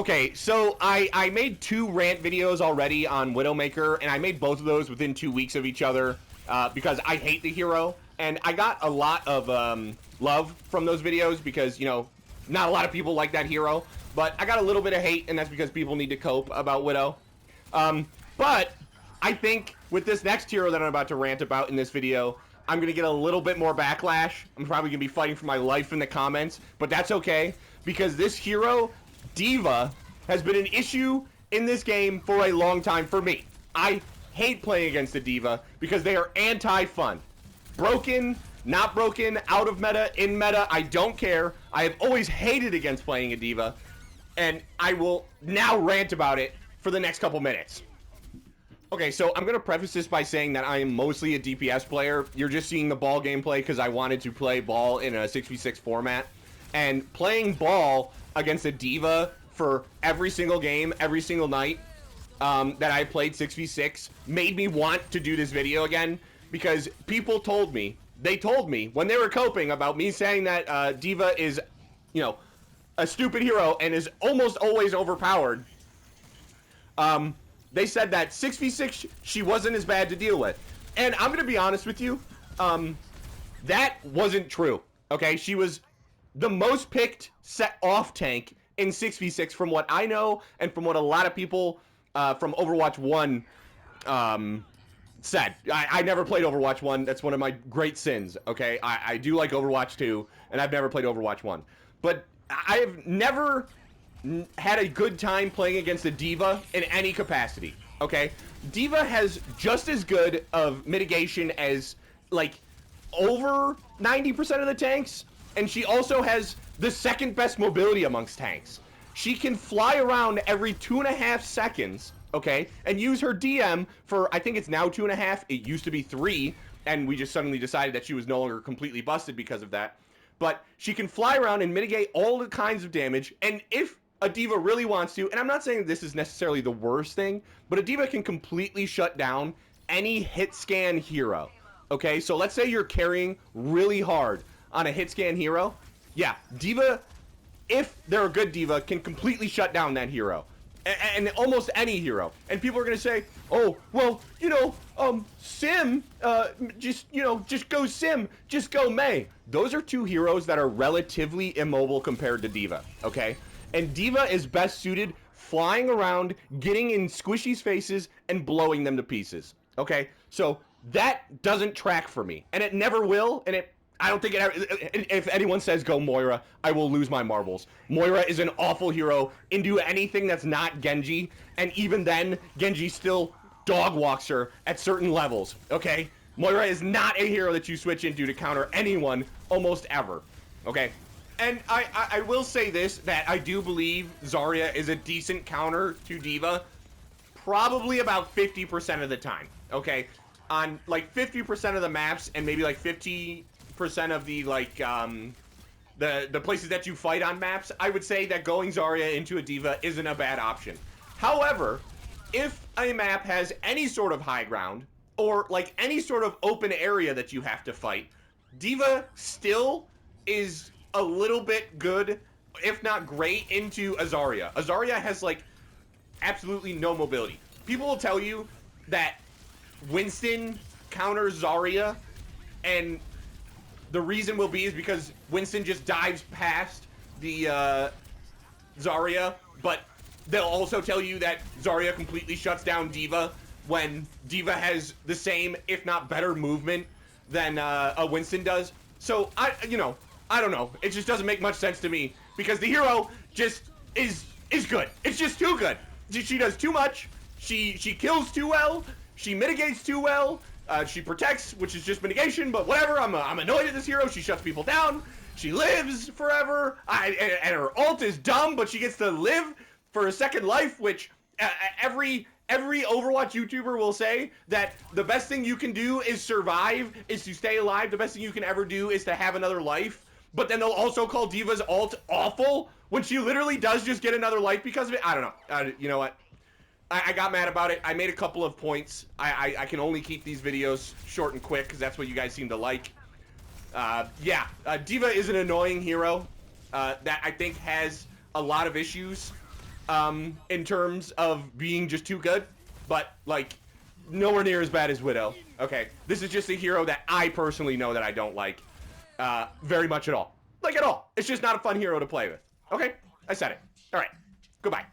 Okay, so I made 2 rant videos already on Widowmaker, and I made both of those within 2 weeks of each other because I hate the hero, and I got a lot of love from those videos because, you know, not a lot of people like that hero, but I got a little bit of hate, and that's because people need to cope about Widow. But I think with this next hero that I'm about to rant about in this video, I'm going to get a little bit more backlash. I'm probably going to be fighting for my life in the comments, but that's okay because this hero, D.Va, has been an issue in this game for a long time for me. I hate playing against the D.Va because they are anti-fun. Broken, not broken, out of meta, in meta, I don't care. I have always hated against playing a D.Va, and I will now rant about it for the next couple minutes. Okay, so I'm going to preface this by saying that I am mostly a DPS player. You're just seeing the ball gameplay because I wanted to play ball in a 6v6 format. And playing ball against a D.Va for every single game, every single night that I played 6v6 made me want to do this video again because people told me, when they were coping about me saying that D.Va is, you know, a stupid hero and is almost always overpowered, they said that 6v6, she wasn't as bad to deal with. And I'm going to be honest with you, that wasn't true, okay? She was the most picked set off tank in 6v6 from what I know and from what a lot of people from Overwatch 1 said. I never played Overwatch 1. That's one of my great sins, okay? I do like Overwatch 2, and I've never played Overwatch 1. But I have never had a good time playing against a D.Va in any capacity, okay? D.Va has just as good of mitigation as, like, over 90% of the tanks, and she also has the second best mobility amongst tanks. She can fly around every 2.5 seconds, okay, and use her DM for, I think it's now 2.5, it used to be 3, and we just suddenly decided that she was no longer completely busted because of that. But she can fly around and mitigate all the kinds of damage, and if a D.Va really wants to, and I'm not saying this is necessarily the worst thing, but a D.Va can completely shut down any hit scan hero, okay? So let's say you're carrying really hard on a hit scan hero. Yeah, D.Va, if they're a good D.Va, can completely shut down that hero. And almost any hero. And people are going to say, oh, well, you know, Sim, just go Sim, just go Mei. Those are 2 heroes that are relatively immobile compared to D.Va, okay? And D.Va is best suited flying around, getting in squishy's faces, and blowing them to pieces. Okay? So that doesn't track for me. And it never will, and I don't think it ever, if anyone says go Moira, I will lose my marbles. Moira is an awful hero into anything that's not Genji, and even then, Genji still dog walks her at certain levels, okay? Moira is not a hero that you switch into to counter anyone almost ever, okay? And I will say this, that I do believe Zarya is a decent counter to D.Va, probably about 50% of the time, okay? On, like, 50% of the maps, and maybe, like, 50% of the, like, the places that you fight on maps, I would say that going Zarya into a D.Va isn't a bad option. However, if a map has any sort of high ground, or, like, any sort of open area that you have to fight, D.Va still is a little bit good, if not great, into Zarya. Zarya has, like, absolutely no mobility. People will tell you that Winston counters Zarya, and the reason will be is because Winston just dives past the Zarya, but they'll also tell you that Zarya completely shuts down D.Va when D.Va has the same, if not better, movement than a Winston does. So, I don't know. It just doesn't make much sense to me because the hero just is good. It's just too good. She does too much. She kills too well. She mitigates too well. She protects, which is just mitigation, but whatever. I'm annoyed at this hero. She shuts people down. She lives forever. And her ult is dumb, but she gets to live for a second life, which every Overwatch YouTuber will say that the best thing you can do is survive, is to stay alive. The best thing you can ever do is to have another life. But then they'll also call D.Va's ult awful when she literally does just get another life because of it. I don't know. You know what? I got mad about it. I made a couple of points. I can only keep these videos short and quick because that's what you guys seem to like. Yeah, D.Va is an annoying hero that I think has a lot of issues. in terms of being just too good, but like nowhere near as bad as Widow. Okay, this is just a hero that I personally know that I don't like very much at all. Like at all. It's just not a fun hero to play with. Okay, I said it. All right, goodbye.